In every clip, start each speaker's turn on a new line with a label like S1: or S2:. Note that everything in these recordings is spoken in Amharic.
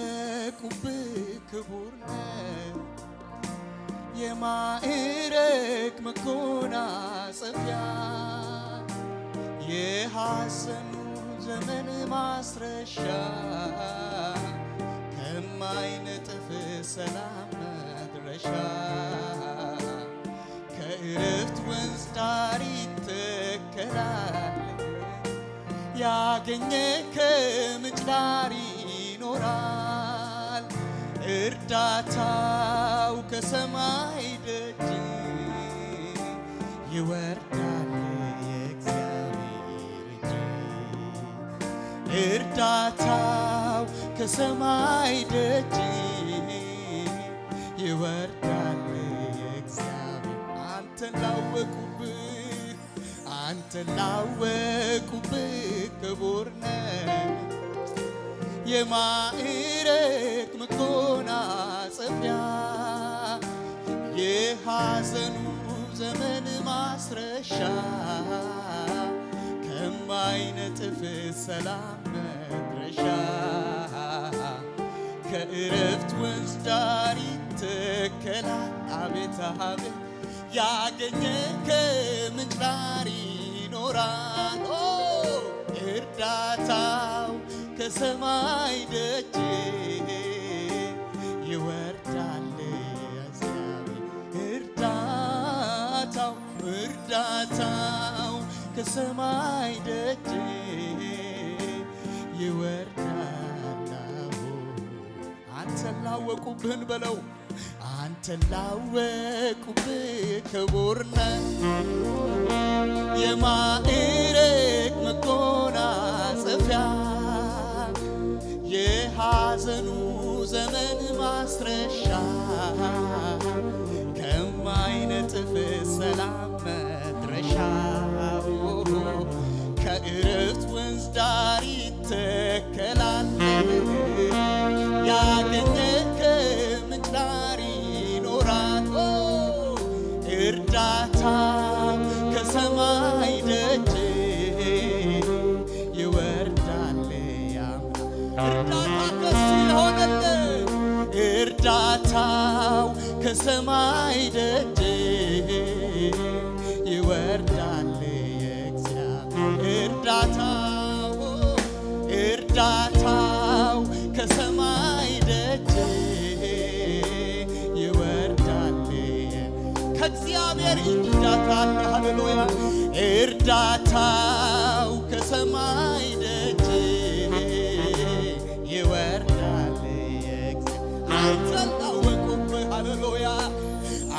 S1: ያልተላወቁብህ ክቡር ነህ የማዕረግ መጎናጸፊያ የሐዘኑ ዘመን ማስረሻ ከማይነጥፍ ሰላም መድረሻ ከእረፍት ወንዝ ዳር ይተከላል ያገኘ ከምንጭ ዳር ይኖራል እርዳታው ከሰማይ ደጅ ይወርዳል የእግዚአብሔር እጅ እርዳታው ከሰማይ ደጅ ይወርዳል የእግዚአብሔር አንተን ላወቁብህ ክቡር ነህ የማዕረግ መጎናጸፊያ የሐዘኑ ዘመን ማስረሻ ከማይነጥፍ ሰላም መድረሻ ከእረፍት ወንዝ ዳር ይተከላል አቤት አቤት ያገኘ ከምንጭ ዳር ይኖራል እርዳታው ከሰማይ ደጅ ይወርዳል እግዚአብሔር እርዳታው ከሰማይ ደጅ ይወርዳል አንተን ላወቁብህን በለው አንተን ላወቁብህ ክቡር ነህ የማዕረግ መጎናጸፊያ የሐዘኑ ዘመን ማስረሻ ከማይነጥፍ ሰላም መድረሻ ከእረፍት ወንዝ ዳር ይተከላል ያገኘ ከምንጭ ዳር ይኖራል እርዳታ ከሰማይ ደጅ ይወርዳል እርዳታ ከሱ የሆነለት እርዳታው ከሰማይ ደጅ ይወርዳል የእግዚአብሔር እርዳታው ከሰማይ ደጅ ይወርዳል ከእግዚአብሔር እርዳታ ሃሌሉያ እርዳታው ከሰማይ ደጅ ይወርዳል አንተን ላወቁብህ ሃሌሉያ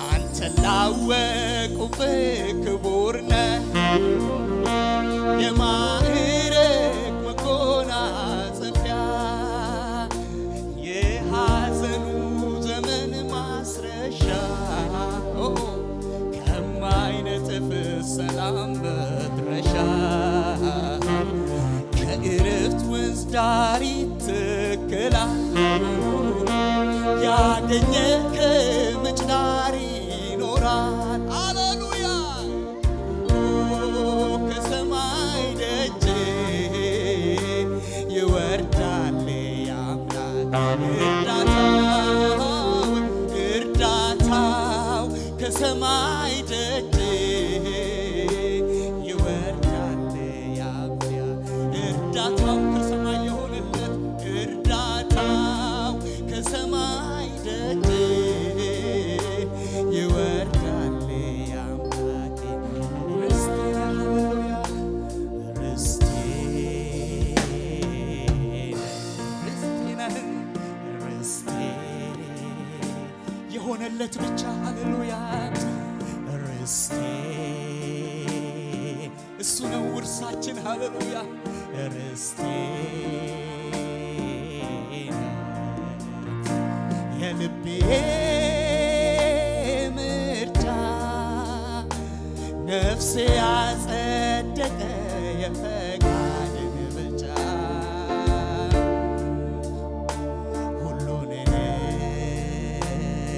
S1: አንተን ላወቁብህ ክቡር ነህ የማዕረግ መጎናጸፊያ የሐዘኑ ዘመን ማስረሻ ከማይነጥፍ ሰላም መድረሻ ከእረፍት ወንዝ ዳር ይተከላል ያገኘ ከምንጭ ዳር ይኖራል ሃሌሉያ ከሰማይ ደጅ ይወርዳል የአምላክ እርዳታው ከሰማይ ደጅ ይወርዳል እርዳታው ከሰማይ የሆነለት እርዳታው ከሰማይ ደጅ ይወርዳል አምላኬ ርስቴ የሆነለት ብቻ ሃሌሉያ ርስቴ እሱ ነው ውርሳችን ሃሌሉያ ርስቴ የልቤ ምርጫ ነፍሴ ያጸደቀ የፈቃድን ብልጫ ሁሉን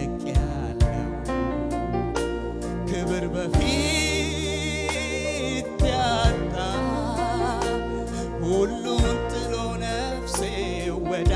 S1: ንቄአለሁ ክብር በፊት ያጣ ሁሉን ጥሎ ነፍሴ ወዳ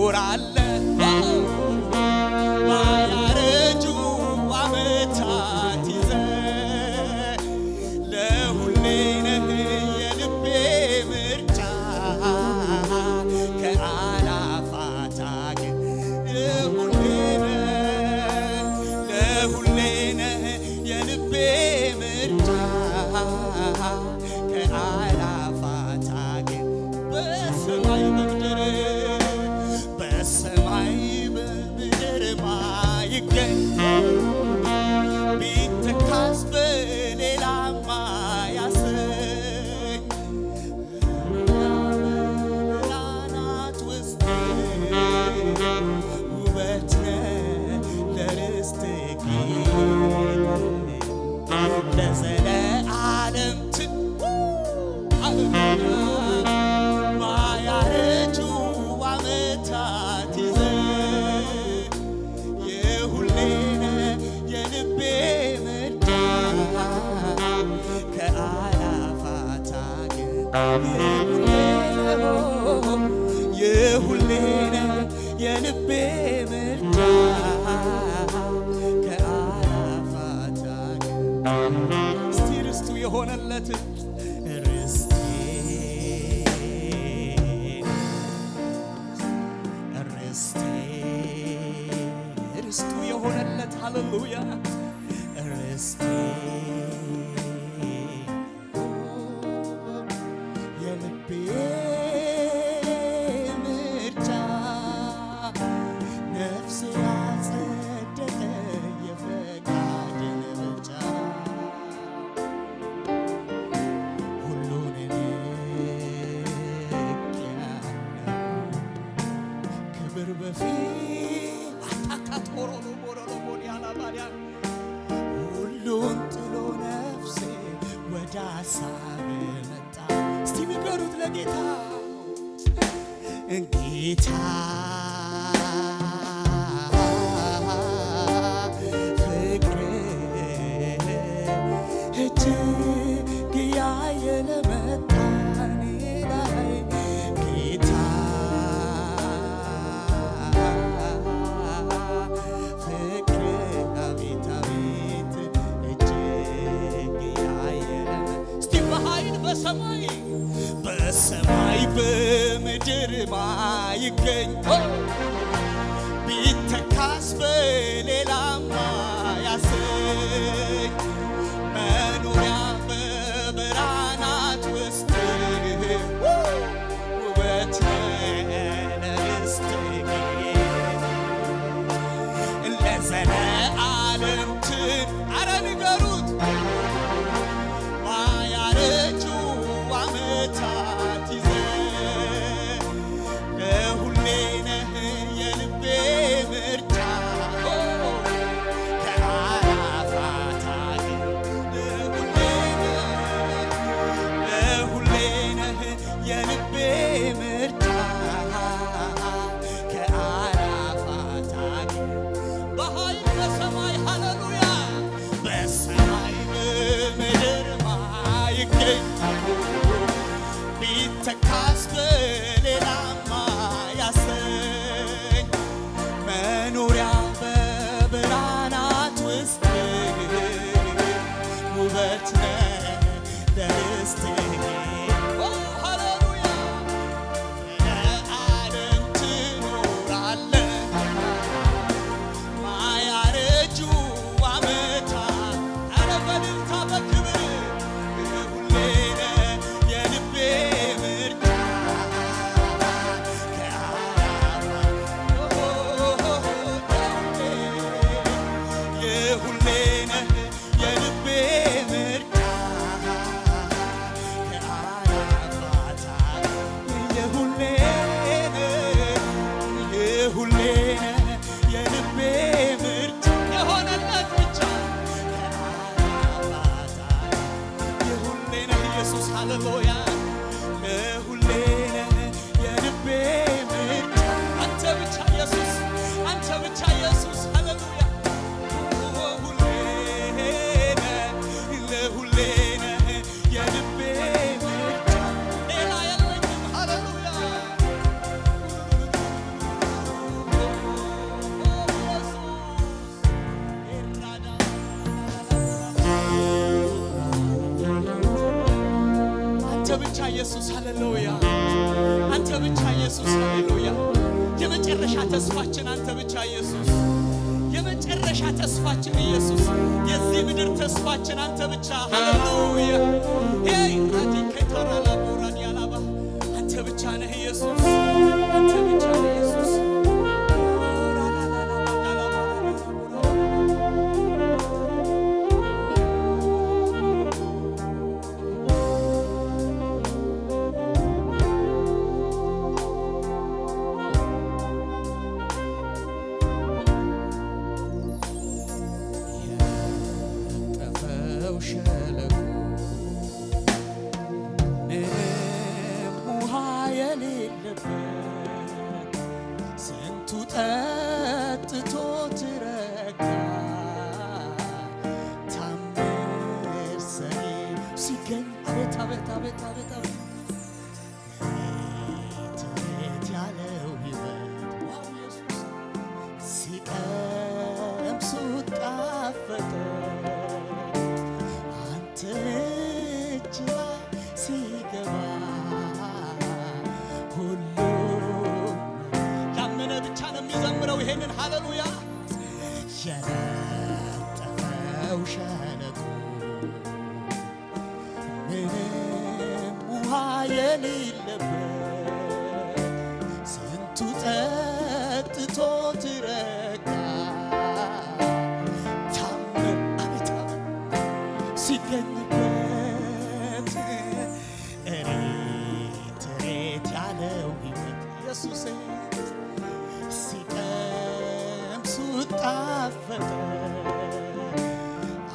S1: ትኖራለህ ማያረጁ ዓመታት ይዘህ ለሁሌ ነህ የልቤ ምርጫ ከአላፋት አገር ለሁሌ ነህ የልቤ ምርጫ ከአላፋት አገር በሰማይ በምድር ማይገኝ ቢተካስ በሌላ ማያሰኝ ብርሃናት ውስጥ ውበት ነህ ለርስት ለዘለዓለም ማያረጁ ዓመታት ይዘህ የሁሌ ነህ የልቤ ምርጫ ከአላፋት አገር የሁሌ ነህ የልቤ ምርጫ ከአላፋት አገር እስቲ ርስቱ የሆነለት ርስቱ የሆነለት ሃሌሉያ ርስቴ የልቤ ምርጫ ነፍሴ ያጸደቀ የፈቃድን ምርጫ ሁሉን ንቄአለሁ ክብር በፊት አታካቶሮሎ ሁሉን ጥሎ ነፍሴ ወደ ሐሳብ መጣ። እስቲ ንገሩት ለጌታ ጌታ ፍቅር እጅግ ያየለ መጣ እኔ ላይ ጌታ በሰማይ በምድር ማይገኝ ቢተካስ በሌላ ማያሰኝ መኖሪያ በብርሃናት ውስጥ ውበት ለርስቴ ለዘለዓለም አረ ንገሩት ማያረጁ ዓመታት ይዘህ ለሁሌ ነህ የልቤ ምርጫ ከአላፋት አገር ለሁሌ ነህ የልቤ ምርጫ ከአላፋት አገር በኃይል በሰማይ ሃሌሉያ በሰማይ በምድር ማይገኝ ቢተካስ በሌላ ማያሰኝ መኖሪያ በብርሃናት ውስጥ ውበት ነህ ለርስቴ ሃሌሉያ ለዓለም ትኖራለህ ማያረጁ ዓመታት አረ በእልልታ በክብር ሁሌ ነህ የልቤ ምርጫ የሁሌ ነህ የልቤ ምርጫ ከአላፋት የሁሌ ነህ የልቤ ምርጫ የሆነለት ብቻ ከአላፋት የሁሌ ነህ ኢየሱስ ሃሌሉያ ለሁሌ ነህ የልቤ ምርጫ አንተ ብቻ ኢየሱስ አንተ ብቻ ኢየሱስ ሃሌሉያ ለሁሌ ነህ የልቤ ምርጫ ሌላ የለኝም ሃሌሉያ ብቻ ኢየሱስ ሃሌሉያ አንተ ብቻ ኢየሱስ ሃሌሉያ የመጨረሻ ተስፋችን አንተ ብቻ ኢየሱስ የመጨረሻ ተስፋችን ኢየሱስ የዚህ ምድር ተስፋችን አንተ ብቻ ሃሌሉያ ሄይ አዲከ ተራላ ቦራዲ አላባ አንተ ብቻ ነህ ኢየሱስ አንተ ብቻ ነህ ኢየሱስ ስንቱ ጠጥቶ ትረካ ታምር ሰሪ ሲገኝ አቤት አቤት አቤት አቤት አቤት ያለው ሕይወት ዋው ኢየሱስ ሲቀምሱት ጣፈጠ አንተ እጅ ላይ ሲገባ የሚዘምረው ይሄንን ሃሌሉያ የነጠፈው ሸለቆ ምንም ውሃ የሌለበት ስንቱ ጠጥቶ ትረካ ታምር አቤት ሲገኝበት እሬት እሬት ያለው ሕይወት ኢየሱስ ጣፈጠ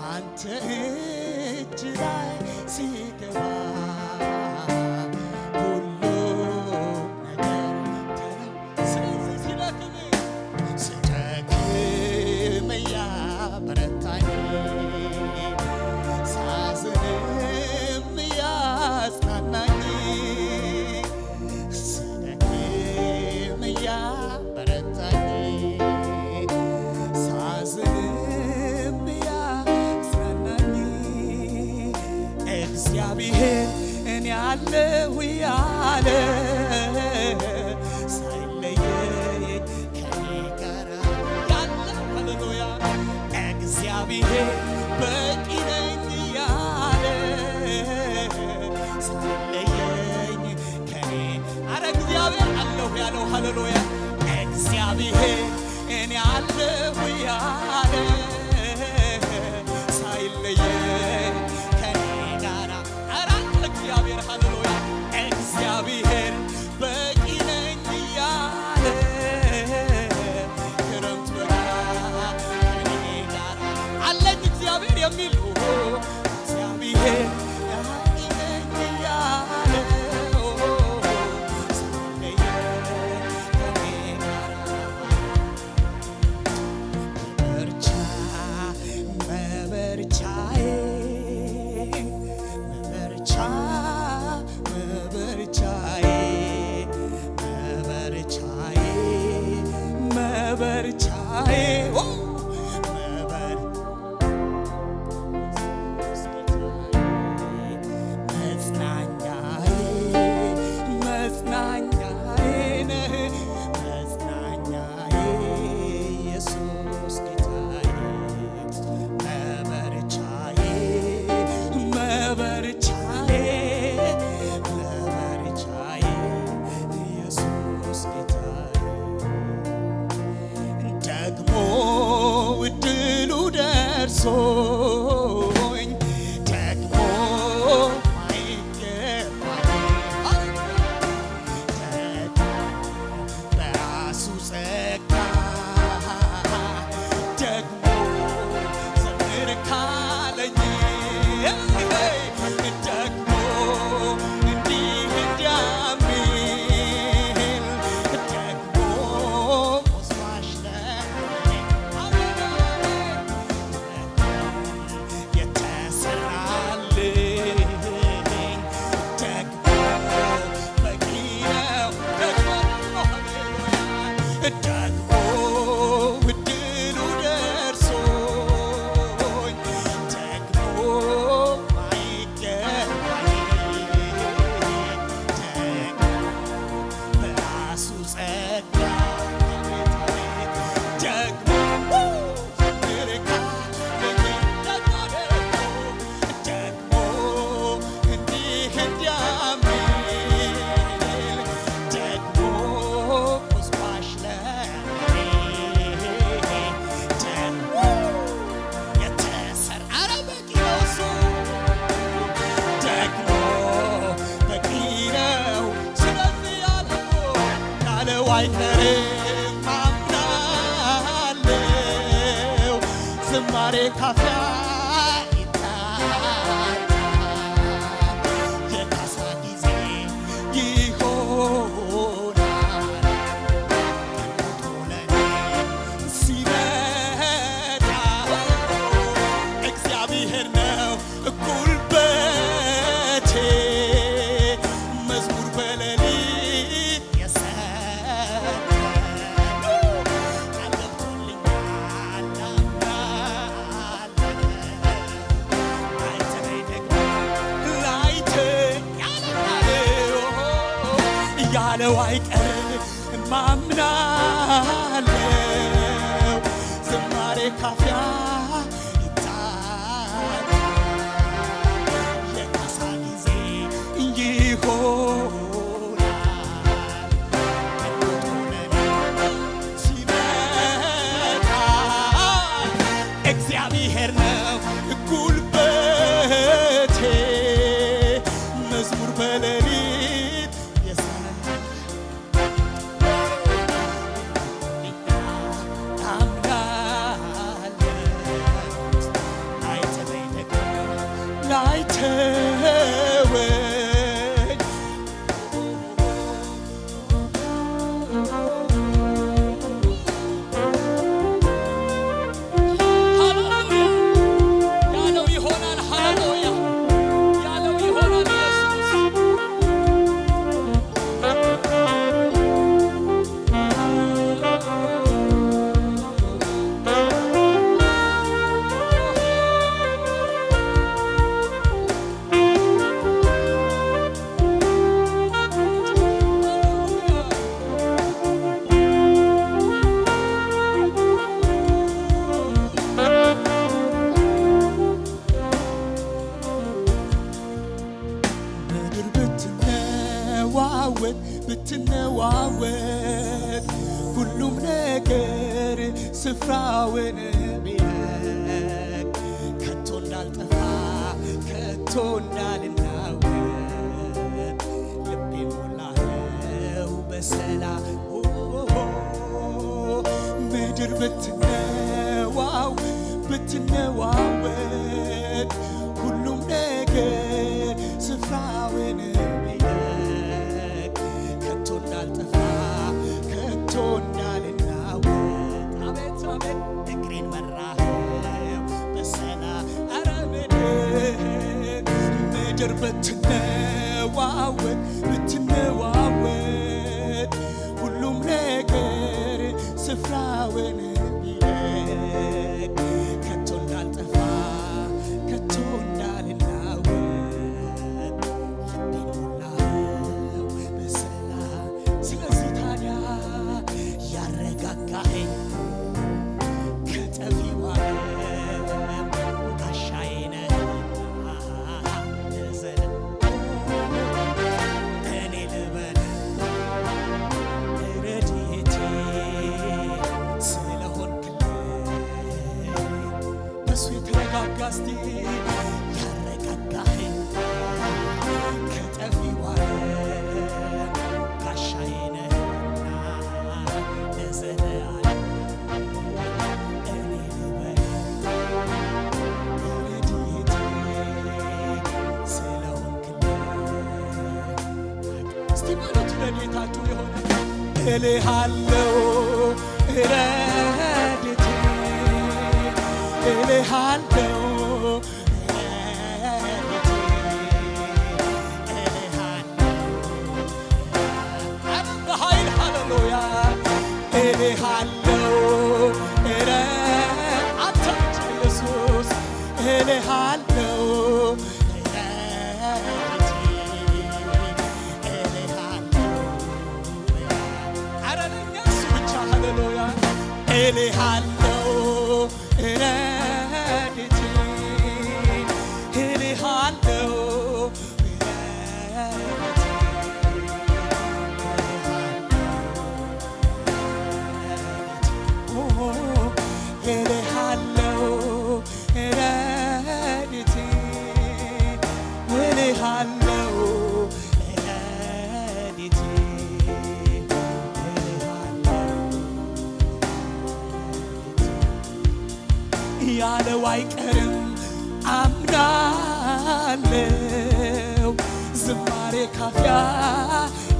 S1: አንተ እጅ ላይ ሲገባ ሁሉም ነገር ስለዚህ ስደክም ያበረታኝ ሳዝንም ያጽናናኝ ስደክም ያበረታኝ እግዚአብሔር እኔ አለሁ ያለ ሳይለየኝ ከኔ ጋር ያለ ሃሌሉያ እግዚአብሔር በቂ ነኝ ያለ ሳይለየኝ ከኔ አረ እግዚአብሔር አለሁ ያለው ሃሌሉያ እግዚአብሔር እኔ አለሁ ያለ ሳይለየኝ እግዚአብሔር ሃሌሉያ እግዚአብሔር በቂ ነኝ ያለ ክረምት በጋ ከኔ ጋር አለኝ እግዚአብሔር የሚል እግዚአብሔር በቂ ነኝ ያለ ከኔ ጋር መበርቻዬ ደርሶኝ ደግሞ ማይገባኝ በራሱ ጸጋ ደግሞ ዘምር ካለኝ ደግሞ እንዲህ እንዲያሚል ደግሞ ወስዋሽ ደግሞ ዝማሬ ካፊያ ይታያል የካሳ ጊዜ ይሆናል ተቆጥቶ ለኔ ሲመጣ እግዚአብሔር ነው ጉልበቴ መዝሙር በሌሊት ያለው አይቀር ማምናለው ዝማሬ ካፊያ ይታያል የካሳ ጊዜ ይሆናል ተቆጥቶ ለኔ ሲመጣ እግዚአብሔር ነው ጉልበቴ መዝሙር በሌሊት ላይተወኝ ያለው ይሆናል ሃሌሉያ ያለው ይሆናል ኢየሱስ ምድር ብትነዋወጥ ሁሉም ነገር ስፍራውን ቢለቅ ከቶ እንዳልጠፋ ከቶ እንዳልናወጥ ልቤ ሞላለው በሰላም ምድር ብትነዋወጥ ሁሉም ነገር ስፍራውን ቢለቅ ከቶ እንዳልጠፋ ከቶ እንዳልናወጥ አቤት አቤት እግሬን መራኸው በሰላም ኧረ ምድር ብትነዋወጥ ሁሉም ነገር ስፍራውን ቢለቅ ከቶ እንዳልጠፋ ከቶ እንዳልናወጥ ልቤን ሞላኸው በሰላም ስለዚህ ታዲያ ያረጋጋኸኝ ከጠፊው ዓለም ጋሻዬ ነህና እኔ ልበል ረድኤቴ ስለሆንክልኝ በሱ የተረጋጋ እስቲ ያረጋጋኸኝ ከጠፊው ዓለም ጋሻዬ ነህና ለዘለዓለም እኔ ልበል ረድኤቴ ስለሆንክልኝ እስቲ በሉት ረድኤታችሁ የሆነ እልሃለሁ ረድኤቴ እልሃለሁ ረድኤቴ እልሃለሁ በኃይል ሃሌሉያ እልሃለሁ አንተ ብቻ ኢየሱስ እልሃለሁ ረድኤቴ እልሃለሁ ኧረ ለእኛ እሱ ብቻ ሃሌሉያ እልሃለሁ ረድኤቴ እልሃለሁ እልሃለሁ ረድኤቴ እልሃለሁ ረድኤቴ እልሃለሁ ያለው አይቀርም አምናለው ዝማሬ ካፊያ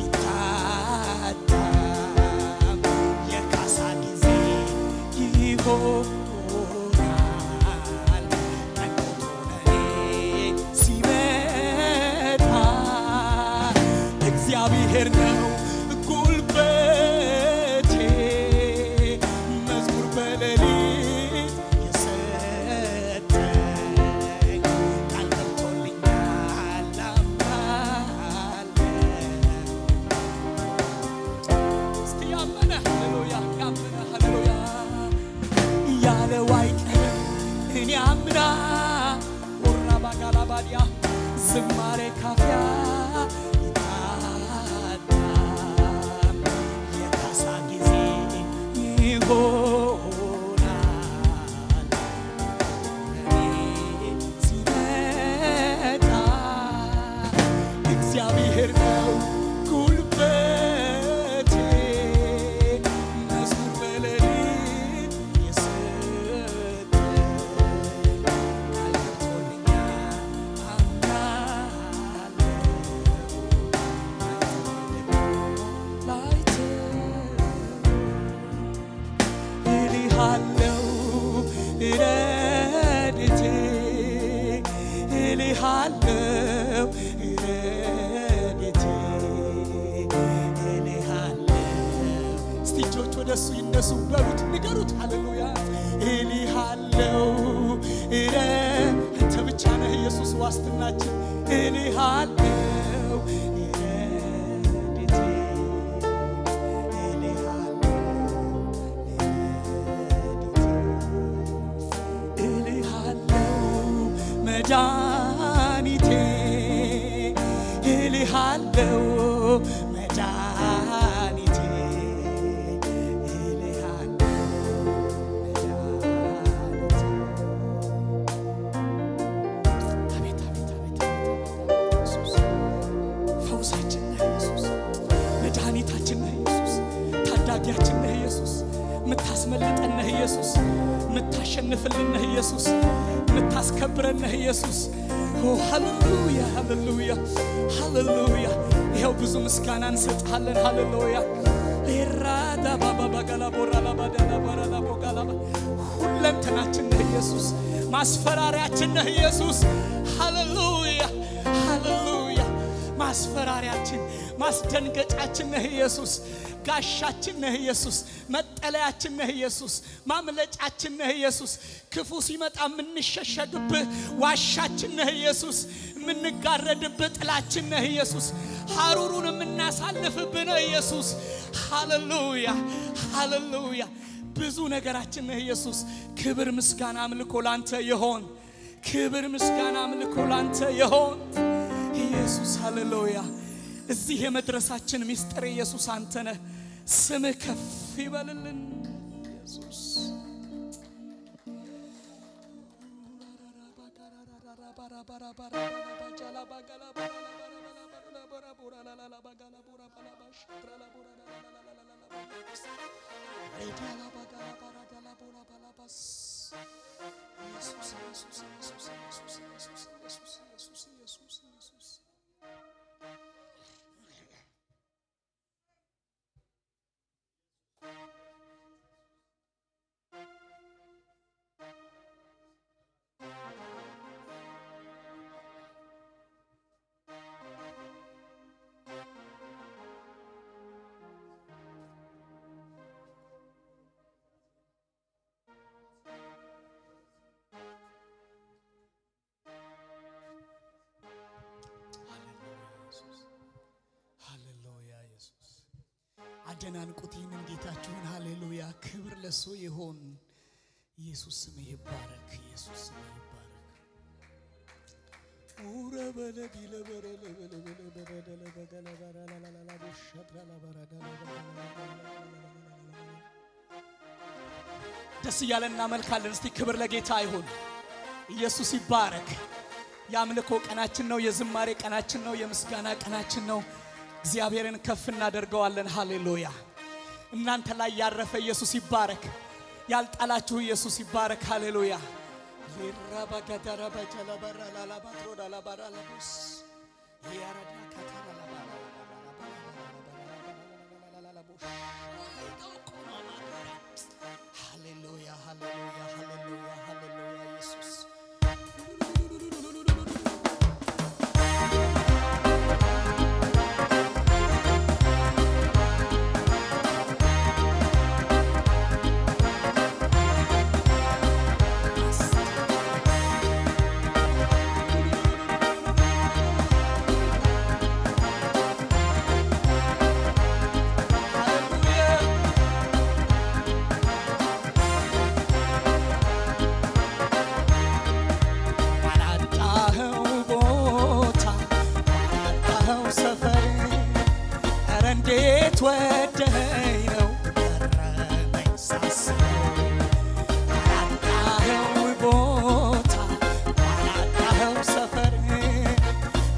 S1: ይታጣም የካሳ ጊዜ ይሆናል ጠንቅቶ ለኔ ሲመጣ እግዚአብሔር ነው ጉልበቴ መዝሙር በሌሊት የሰጠኝ ቃል ገብቶልኛል አምናለሁ። እስቲ ያመነ ሃሌሉያ ያመነ ሃሌሉያ ያለው አይቀርም እኔ አምና ወራ ባጋላባዲያ ዝማሬ ካፊያ ይታጣም የካሳ ጊዜ ይሆናል ለኔ ሲመጣ እግዚአብሔር ነው ጉልበቴ መዝሙር በሌሊት የሰጠኝ ቃል ገብቶልኛል አምናለሁ እልሃለሁ ረድኤቴ እልሃለሁ ረድኤቴ እልሃለሁ። እስቲ እጆች ወደ እሱ ይነሱ በሉት ንገሩት ሃሌሉያ እልሃለሁ አንተ ብቻ ነህ ኢየሱስ ዋስትናችን እልሃለሁ ረድኤቴ መድኃኒቴ እልሃለሁ መድኃኒቴ እልሃለሁ መድኃኒቴ አቤት አቤት አቤት ኢየሱስ ፈውሳችን ነህ ኢየሱስ መድኃኒታችን ነህ ኢየሱስ ታዳጊያችን ነህ ኢየሱስ ምታስመልጠን ነህ ኢየሱስ ምታሸንፍልን ነህ ኢየሱስ ምታስከብረን ነህ ኢየሱስ ሃሌሉያ ሃሌሉያ ሃሌሉያ ይኸው ብዙ ምስጋና እንሰጥሃለን ሃሌሉያ ኢራዳ ባባ ባጋላ ቦራላ ባዳላ ቦራላ ቦጋላ ሁለንተናችን ነህ ኢየሱስ ማስፈራሪያችን ነህ ኢየሱስ ሃሌሉያ ሃሌሉያ ማስፈራሪያችን ማስደንገጫችን ነህ ኢየሱስ ጋሻችን ነህ ኢየሱስ መጠለያችን ነህ ኢየሱስ ማምለጫችን ነህ ኢየሱስ ክፉ ሲመጣ የምንሸሸግብህ ዋሻችን ነህ ኢየሱስ የምንጋረድብህ ጥላችን ነህ ኢየሱስ ሐሩሩን የምናሳልፍብህ ነህ ኢየሱስ ሃሌሉያ ሃሌሉያ ብዙ ነገራችን ነህ ኢየሱስ ክብር ምስጋና አምልኮ ላንተ ይሆን ክብር ምስጋና አምልኮ ላንተ ይሆን ኢየሱስ ሃሌሉያ እዚህ የመድረሳችን ምስጢር ኢየሱስ አንተ ነህ ስምህ ከፍ ይበልልን ኢየሱስ አደናንቁት ይህንን ጌታችሁን ሃሌሉያ ክብር ለሱ ይሁን ኢየሱስ ስም ይባረክ ኢየሱስ ስም ይባረክ ኡረ በለዲ ለበረለ በለበለ በገለ በራላላላ በሸትራ ለበረዳ ደስ እያለን እናመልካለን እስቲ ክብር ለጌታ ይሁን ኢየሱስ ይባረክ የአምልኮ ቀናችን ነው የዝማሬ ቀናችን ነው የምስጋና ቀናችን ነው እግዚአብሔርን ከፍ እናደርገዋለን ሃሌሉያ እናንተ ላይ ያረፈ ኢየሱስ ይባረክ ያልጣላችሁ ኢየሱስ ይባረክ ሃሌሉያ ይራባከተራ በቸለበራ ላላባትሮ ላላባራ ለቡስ ያረዳ ከተራ ላባራ ላላባራ ሃሌሉያ ሃሌሉያ ሃሌሉያ ሃሌሉያ ኢየሱስ እንዴት ወደኸኝ ነው ገረመኝ ሳስበው ባላጣኸው ቦታ ባላጣኸው ሰፈር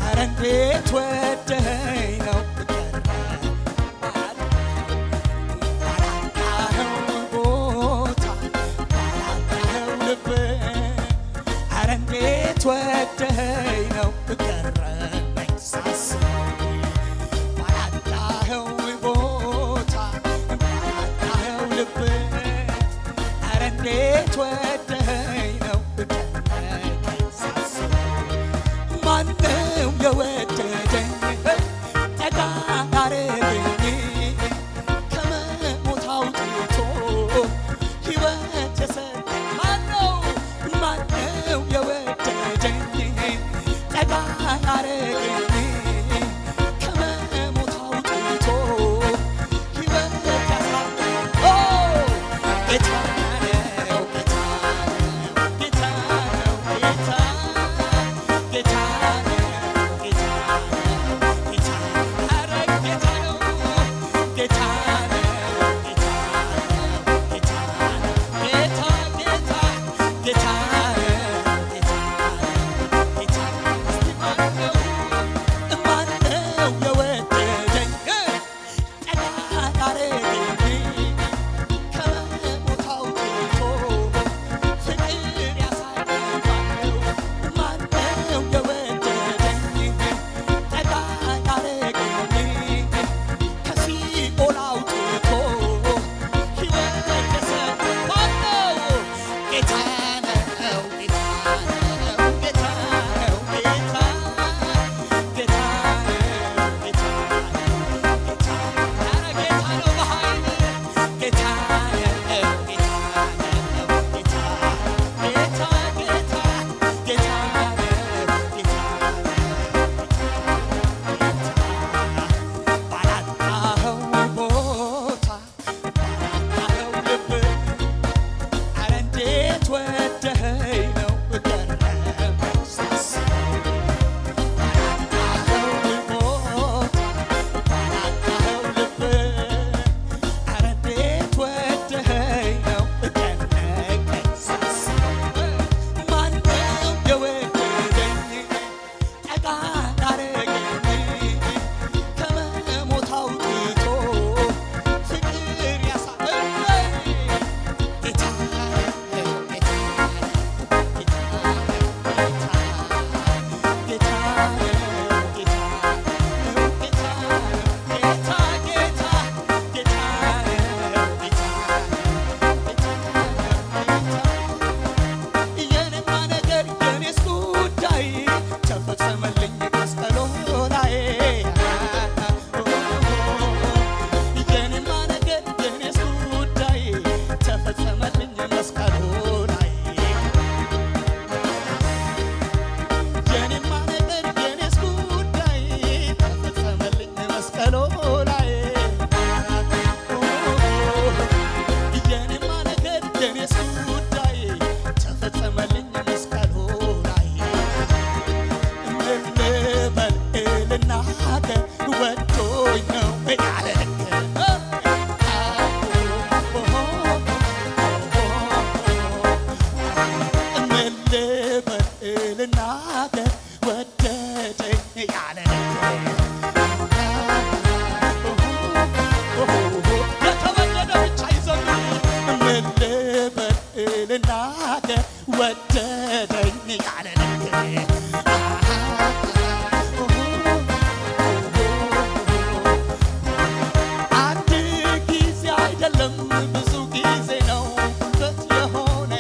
S1: ኧረ እንዴት ወደኸኝ ነው ባላጣኸው ቦታ ባላጣኸው ልብ ኧረ እንዴት ወደኸኝ ነው ገረመኝ ሳስበው እንዴት ወደኸኝ ነው ገረመኝ ሳስበው ማነው የወደደኝ ጠጋ ያረገኝ ከመሞት አውጥቶ ሕይወት የሰጠኝ ማነው የወደደኝ ጠጋ ያረገኝ ከመሞት አውጥቶ ሕይወት ያሳየኝ ጌታ ወደደኝ ያለ ልክ አንድ ጊዜ አይደለም ብዙ ጊዜ ነው ጉልበት የሆነ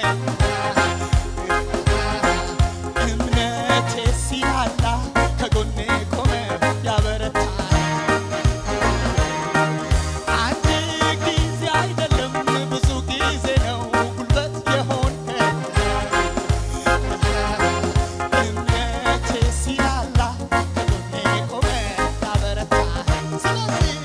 S1: እምነቴ ሲላላ ከጎኔ ቆመ ያበረታ አንድ ጊዜ አይደለም ብዙ ጊዜ ነው ጉልበት የሆነ እምነቴ ሲላላ ከጎኔ ቆመ ያበረታ ስለዚህ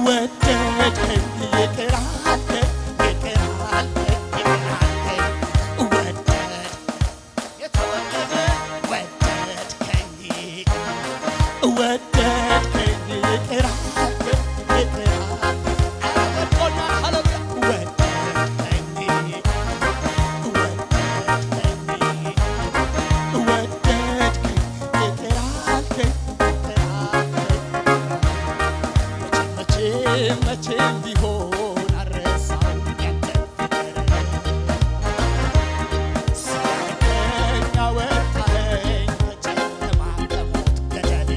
S1: ወደድከኝ ይቅር አልከኝ ይቅር አልከኝ ይቅር አልከኝ የተወደደ ወደድከኝ ይቅር አልከኝ ይቅር መቼም ቢሆን አልረሳውም ያንተን ፍቅር ሳርከኝ አወጣኸኝ ከጨለማ ከሞት ገደል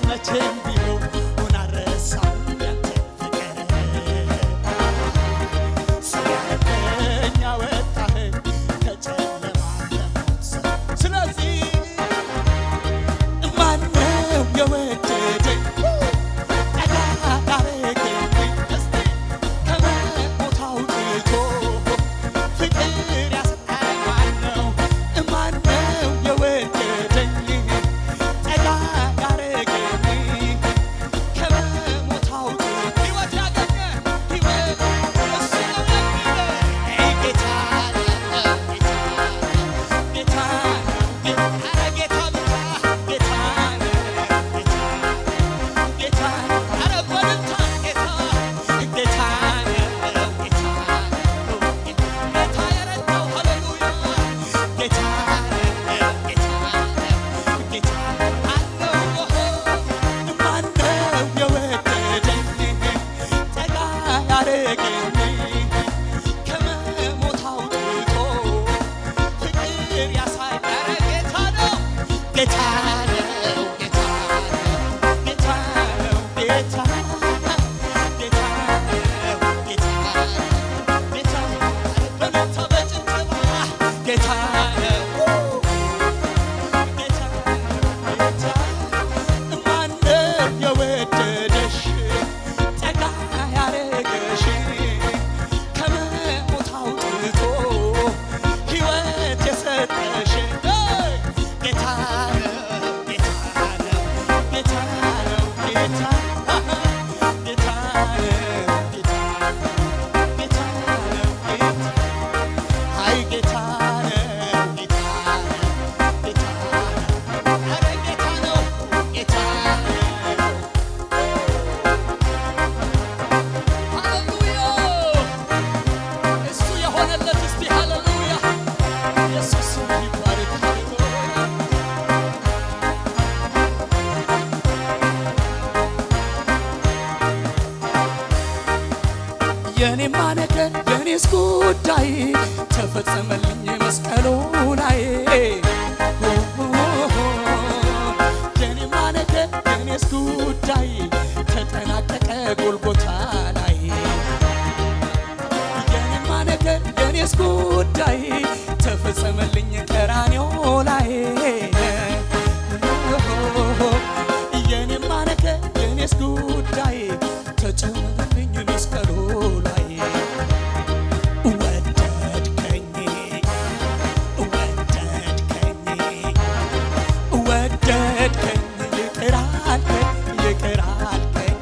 S1: መቼም ቢሆን አልረሳውም ያንተን ፍቅር ሳርከኝ አወጣኸኝ ከጨለማ ከሞት ስለዚህ ማነው የወደደኝ ጠጋ ያረገኝ እስቲ ከሞት አውጥቶ ፍቅር ያሳየኝ ማነው የወደደኝ ጠጋ ያረገኝ ከሞት አውጥቶ ሕይወት ያገኘ ሕይወት እሱ ነው የሚለኝ ጌታ ጌታ ጌታ የኔማ ነገር የኔስ ጉዳይ ተፈጸመልኝ መስቀሉ ላይ የኔማ ነገር የኔስ ጉዳይ ተጠናቀቀ ጎልጎታ ላይ የኔማ ነገር የኔስ ጉዳይ ተፈጸመልኝ ቀራንዮ ላይ የኔማ ነገር የኔስ ጉዳይ ተጨመረልኝ መስቀሉ ላይ ወደድከኝ ይቅር አልከኝ ይቅር አልከኝ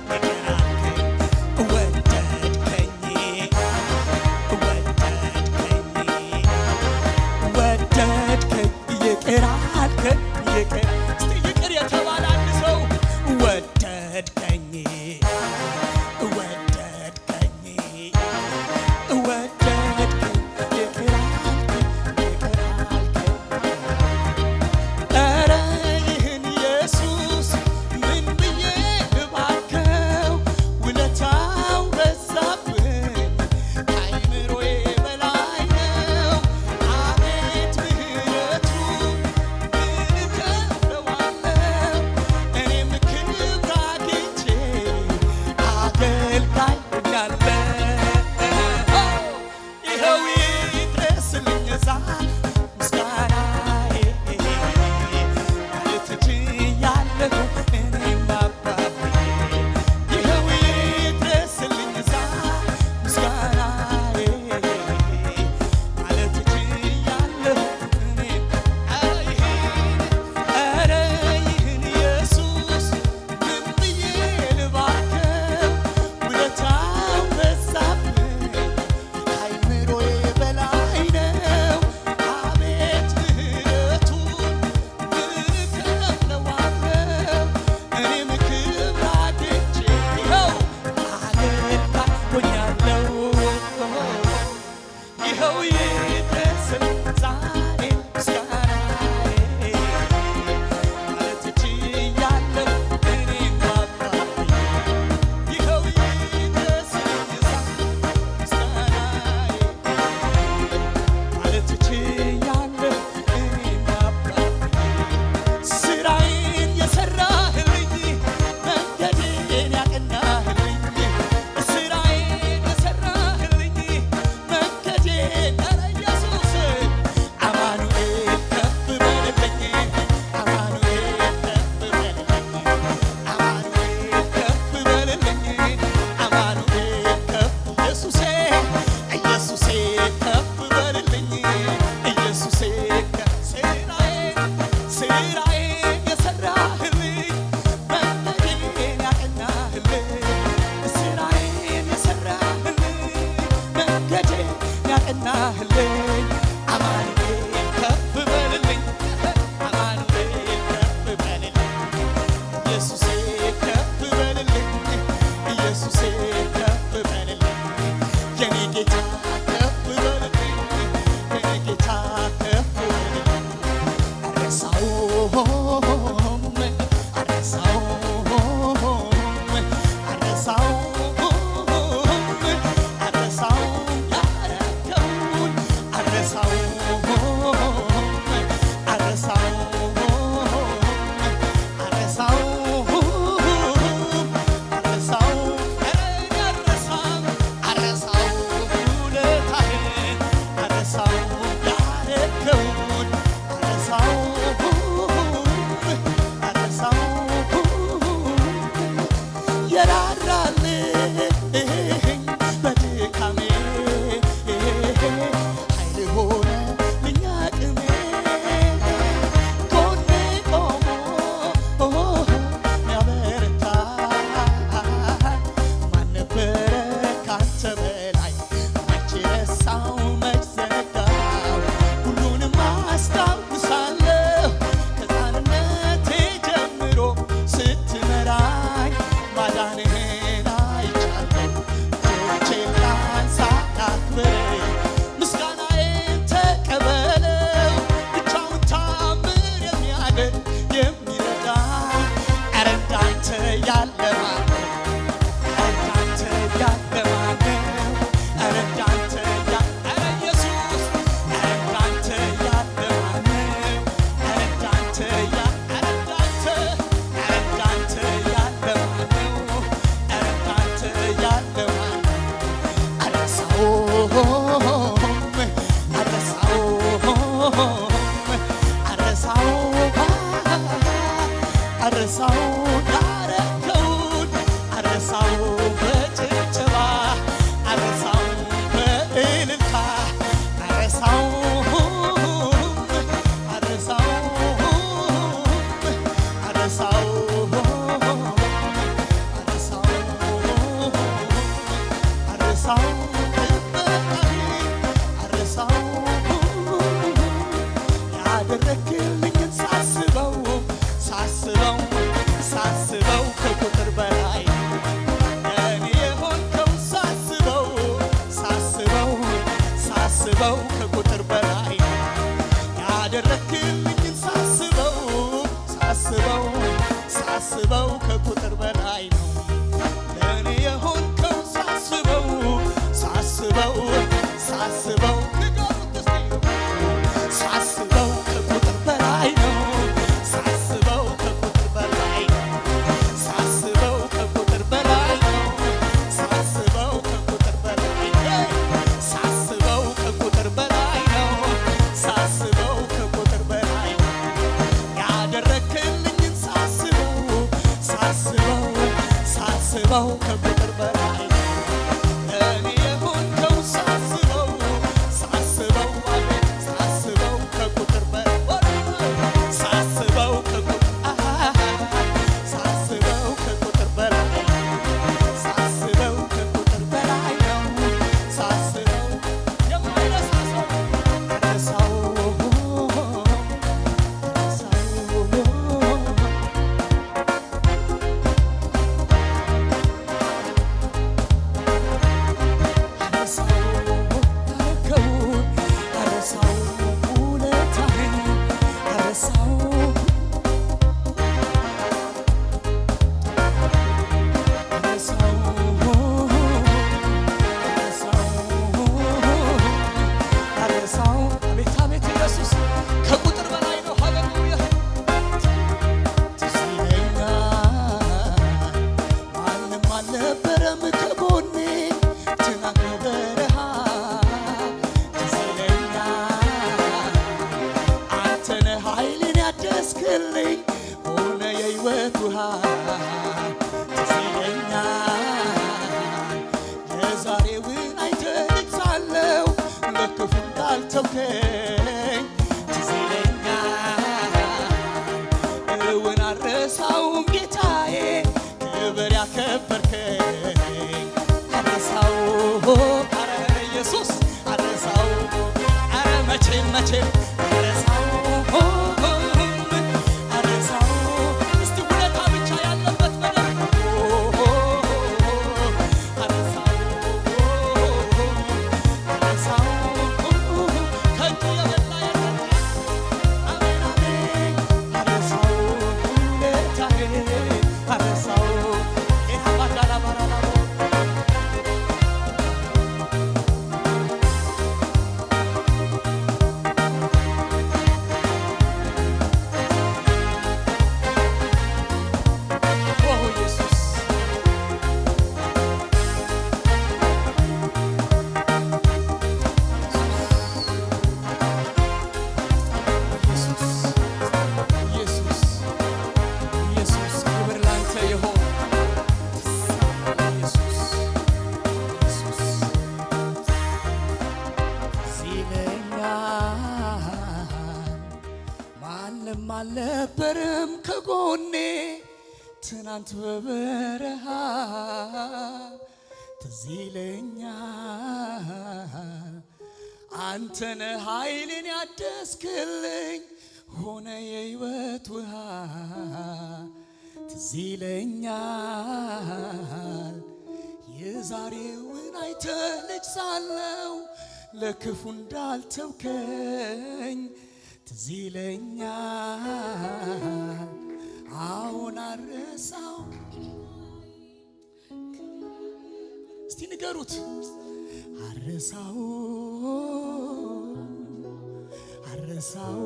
S1: ወደድከኝ ይቅር አልከኝ ይቅር እስቲ ይቅር የተባለ አንድ ሰው ወደድከኝ አልነበረም ከጎኔ ትናንት በበረሃ ትዝ ይለኛል አንተነ ኃይልን ያደስክልኝ ሆነ የሕይወት ውሃ ትዝ ይለኛል የዛሬውን አይተህ ልጅ ሳለው ለክፉ እንዳልተውከኝ ትዝ ይለኛል አሁን አረሳው እስቲ ንገሩት አረሳው አረሳው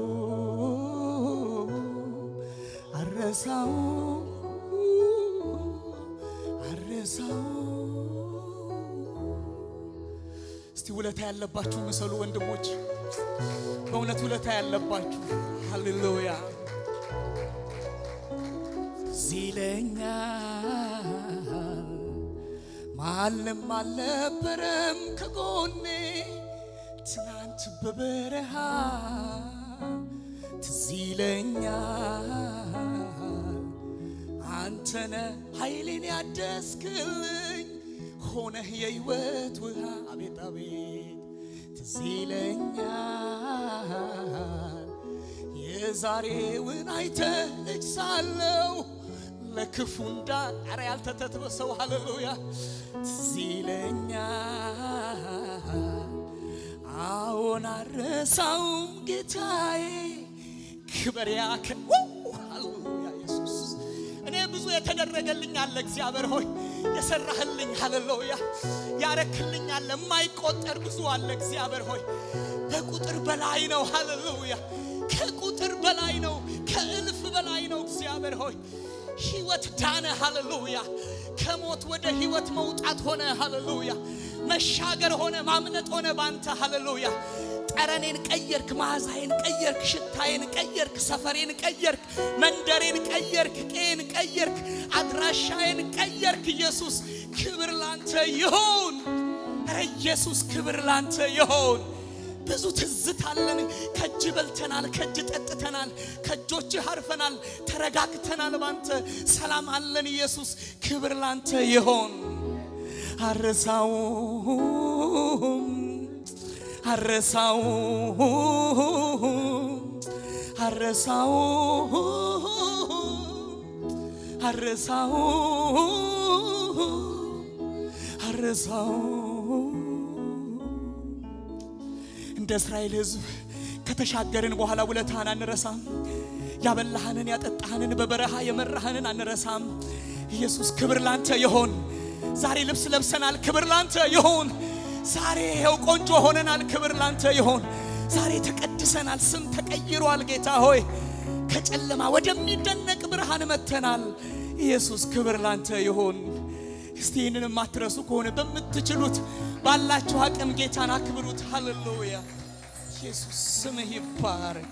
S1: አረሳው አረሳው እስቲ ውለታ ያለባችሁ መሰሉ ወንድሞች በእውነት ውለታ ያለባችሁ ሃሌሉያ ዚለኛል ማለም አልነበረም ከጎኔ ትናንት በበረሃ ትዝ ይለኛል አንተነ ኃይሌን ያደስክልኝ ሆነህ የሕይወት ውሃ አቤት አቤት ትዝ ይለኛል የዛሬውን አይተህ ልጅ ሳለው ለክፉ ኧረ ያልተተበሰው ሃሌሉያ ትዝ ይለኛል አዎን አረሳውም ጌታዬ ክብር ሃሌሉያ ኢየሱስ እኔ ብዙ የተደረገልኝ አለ እግዚአብሔር ሆይ የሰራህልኝ ሃሌሉያ ያረክልኝ አለ የማይቆጠር ብዙ አለ እግዚአብሔር ሆይ በቁጥር በላይ ነው ሃሌሉያ ከቁጥር በላይ ነው ከእልፍ በላይ ነው እግዚአብሔር ሆይ ሕይወት ዳነ ሃሌሉያ ከሞት ወደ ሕይወት መውጣት ሆነ ሃሌሉያ መሻገር ሆነ ማምለጥ ሆነ ባንተ ሃሌሉያ ጠረኔን ቀየርክ መዓዛዬን ቀየርክ ሽታዬን ቀየርክ ሰፈሬን ቀየርክ መንደሬን ቀየርክ ቄን ቀየርክ አድራሻዬን ቀየርክ ኢየሱስ ክብር ላንተ ይሁን ኧረ ኢየሱስ ክብር ላንተ ይሁን ብዙ ትዝታለን ከእጅ በልተናል ከእጅ ጠጥተናል ከእጆች አርፈናል ተረጋግተናል ባንተ ሰላም አለን ኢየሱስ ክብር ላንተ ይሁን አረሳውም አረሳውም አረሳውም አረሳውም አረሳውም እንደ እስራኤል ሕዝብ ከተሻገርን በኋላ ውለታህን አንረሳም ያበላህንን ያጠጣህንን በበረሃ የመራህንን አንረሳም ኢየሱስ ክብር ላንተ ይሁን ዛሬ ልብስ ለብሰናል ክብር ላንተ ይሁን ዛሬ ይኸው ቆንጆ ሆነናል ክብር ላንተ ይሁን ዛሬ ተቀድሰናል ስም ተቀይሯል ጌታ ሆይ ከጨለማ ወደሚደነቅ ብርሃን መተናል ኢየሱስ ክብር ላንተ ይሁን እስቲ ይህንን ማትረሱ ከሆነ በምትችሉት ባላችሁ አቅም ጌታን አክብሩት ሃሌሉያ ኢየሱስ ስምህ ይባረክ